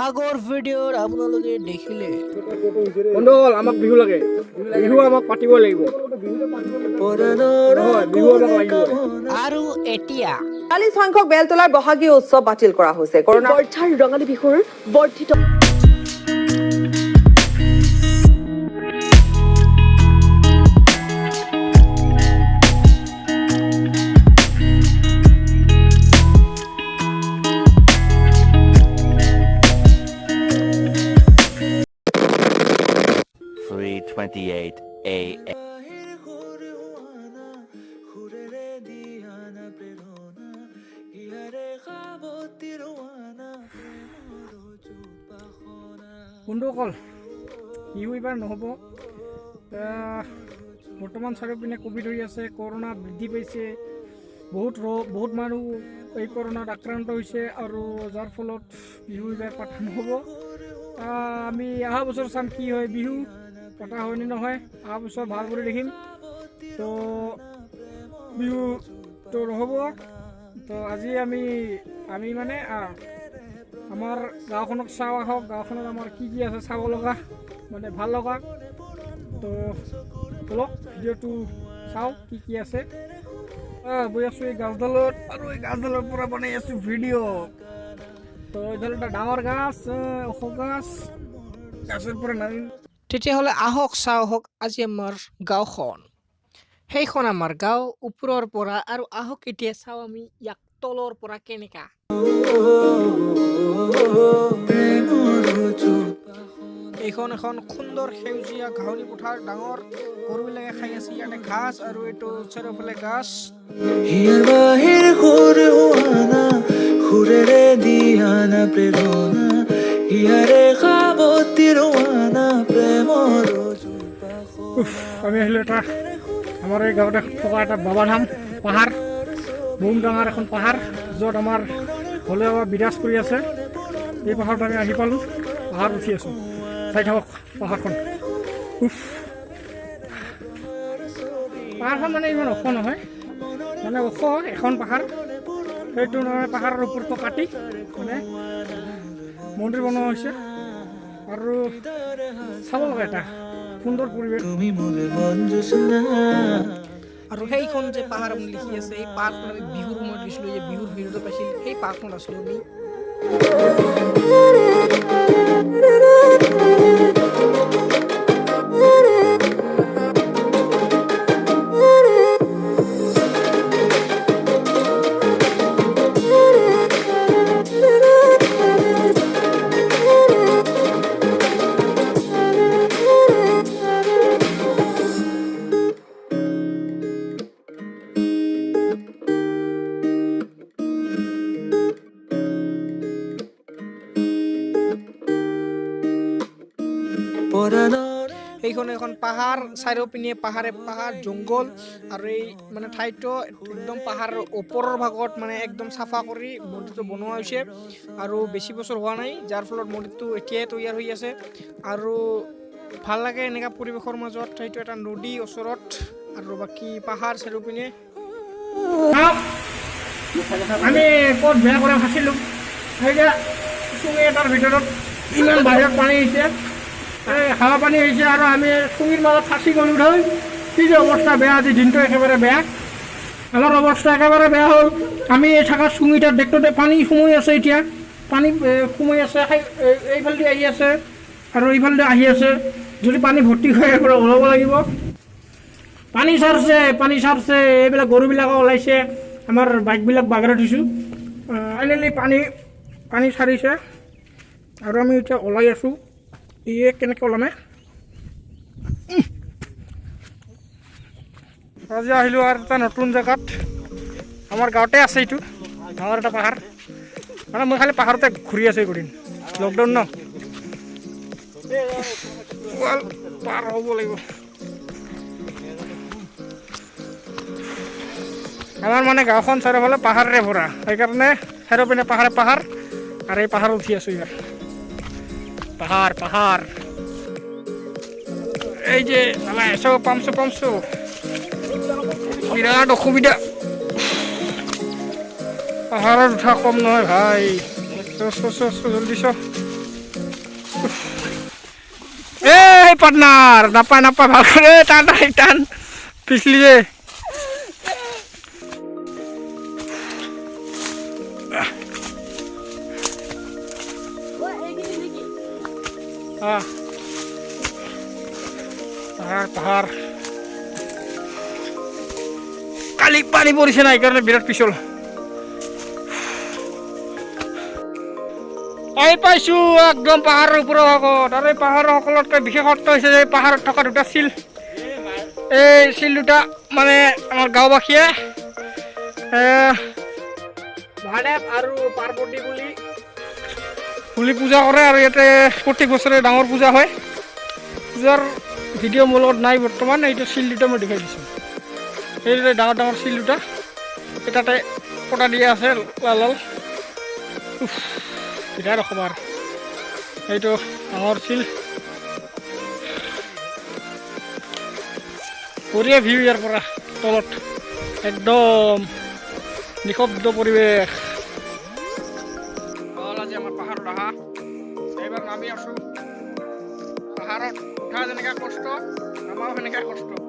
আগৰ ভিডিঅ'ত আপোনালোকে দেখিলে মণ্ডল আমাক বিহু লাগে, বিহু আমাক পাতিব লাগিব, বিহু আমাক লাগিব। আৰু এতিয়া 40 সংখ্যক বেলতলাৰ বহাগী উৎসৱ বাতিল কৰা হৈছে। বৰ্ষাৰ ৰঙালী বিহুৰ বৰ্ধিত AM. বন্ধুসকল, বিহু এইবাৰ নহ'ব। বৰ্তমান চাৰিওপিনে ক'ভিড হৈ আছে, কৰোণা বৃদ্ধি পাইছে, বহুত মানুহ এই কৰোণাত আক্ৰান্ত হৈছে আৰু যাৰ ফলত বিহু এইবাৰ পতা নহ'ব। আমি অহা বছৰ চাম কি হয়, বিহু পতা হয়নে নহয়, অহা বছৰ ভাল কৰি দেখিম। তো বিহুটো নহ'ব। তো আজি আমি মানে আমাৰ গাঁওখনক চাওঁ আহক, গাঁওখনত আমাৰ কি আছে চাব লগা, মানে ভাল লগা। তো বলক ভিডিঅ'টো চাওঁ কি আছে। গৈ আছোঁ এই গাছডালত, আৰু এই গাছডালৰ পৰা বনাই আছোঁ ভিডিঅ'। তো এইডাল এটা ডাঙৰ গাছ, ওখ গাছ, গাছৰ পৰা নামি। তেতিয়াহ'লে আহক চাওঁ আহক আজি আমাৰ গাঁওখন। সেইখন আমাৰ গাঁও ওপৰৰ পৰা, আৰু আহক এতিয়া চাওঁ আমি ইয়াক তলৰ পৰা কেনেকা। এইখন এখন সুন্দৰ সেউজীয়া ঘাঁহনি পথাৰ, ডাঙৰ গৰুবিলাকে খাই আছে ইয়াতে ঘাঁহ, আৰু এইটো চাৰিওফালে গাছ। আমি আহিলোঁ এটা আমাৰ এই গাঁৱতে থকা এটা বাবাধাম পাহাৰ, বহুত ডাঙৰ এখন পাহাৰ, য'ত আমাৰ হ'লে বিৰাজ কৰি আছে। এই পাহাৰত আমি আহি পালোঁ, পাহাৰ উঠি আছোঁ। চাই থাকক পাহাৰখন। পাহাৰখন মানে ইমান ওখ নহয়, মানে ওখ এখন পাহাৰ, সেইটো নহয় পাহাৰৰ ওপৰতো কাটি মানে মন্দিৰ বনোৱা হৈছে, আৰু চাব লগা এটা সুন্দৰ পৰিৱেশ। আৰু সেইখন যে পাহাৰ আপুনি লিখি আছে, এই পাহাৰখন আমি বিহুৰ সময়ত গৈছিলোঁ, যে বিহুৰ ভিডিঅ'টো পাইছিল, সেই পাহাৰখনত আছিলোঁ আমি। এইখন এখন পাহাৰ, চাৰিওপিনে পাহাৰে পাহাৰ, জংঘল, আৰু এই মানে ঠাইটো একদম পাহাৰৰ ওপৰৰ ভাগত মানে একদম চাফা কৰি মন্দিৰটো বনোৱা হৈছে, আৰু বেছি বছৰ হোৱা নাই, যাৰ ফলত মন্দিৰটো এতিয়াই তৈয়াৰ হৈ আছে। আৰু ভাল লাগে এনেকুৱা পৰিৱেশৰ মাজত, ঠাইটো এটা নদী ওচৰত, আৰু বাকী পাহাৰ চাৰিওপিনে। আমি ক'ত বেয়া কৰা ফাঁচিলোঁ, সেইয়া চুঙি এটাৰ ভিতৰত ইমান বাহিৰত পানী আহিছে, এই হাৱা পানী আহিছে, আৰু আমি চুঙিৰ মাজত ফাঁচি গ'লোঁ ধৰি। কি যে অৱস্থা বেয়া, আজি দিনটো একেবাৰে বেয়া, আমাৰ অৱস্থা একেবাৰে বেয়া হ'ল। আমি থকা চুঙিটাত দেখোঁ পানী সোমাই আছে, এতিয়া পানী সোমাই আছে, এইফালেদি আহি আছে আৰু এইফালেদি আহি আছে। যদি পানী ভৰ্তি হয় একেবাৰে ওলাব লাগিব। পানী চাৰছে, এইবিলাক গৰুবিলাকো ওলাইছে, আমাৰ বাইকবিলাক বাগৰাই থৈছোঁ। ফাইনেলি পানী চাৰিছে, আৰু আমি এতিয়া ওলাই আছোঁ। কেনেকৈ ওলামে, আজি আহিলোঁ আৰু এটা নতুন জেগাত, আমাৰ গাঁৱতে আছে এইটো ডাঙৰ এটা পাহাৰ। মানে মই খালি পাহাৰতে ঘূৰি আছোঁ এইকেইদিন, লকডাউন ন, পাৰ হ'ব লাগিব। আমাৰ মানে গাঁওখন চাৰিওফালে পাহাৰেৰে ভৰা, সেইকাৰণে চাৰিওপিনে পাহাৰ, আৰু এই পাহাৰত উঠি আছোঁ ইয়াত। পাহাৰ এই যে পামছো বিৰাট অসুবিধা, পাহাৰত উঠা কম নহয় ভাই। জলদি এই পার্টনার নাপায় নাপায় ভাল করে টান টান টান পিছলি যে পাহাড় পাহাড় কালি পানি পড়ছে না এই কারণে বিরাট পিছল আহি পাইছোঁ একদম পাহাৰৰ ওপৰৰ ভাগত আৰু এই পাহাৰৰ সকলোতকৈ বিশেষত্ব হৈছে যে পাহাৰত থকা দুটা শিল এই শিল দুটা মানে আমাৰ গাঁওবাসীয়ে মহাদেৱ আৰু পাৰ্বতী বুলি পূজা কৰে আৰু ইয়াতে প্ৰত্যেক বছৰে ডাঙৰ পূজা হয় পূজাৰ ভিডিঅ' মোৰ লগত নাই বৰ্তমান এইটো শিল দুটা মই দেখাই দিছোঁ এইদৰে ডাঙৰ ডাঙৰ শিল দুটা তাতে কটা দিয়া আছে লাল লাল বিৰাট অসমৰ এইটো ডাঙৰ শিল বঢ়িয়া ভিউ ইয়াৰ পৰা তলত একদম নিশব্দ পৰিৱেশ আজি আমাৰ পাহাৰত অহা এইবাৰ নামি আছোঁ পাহাৰত উঠা যেনেকৈ কষ্ট নামাও সেনেকৈ কষ্ট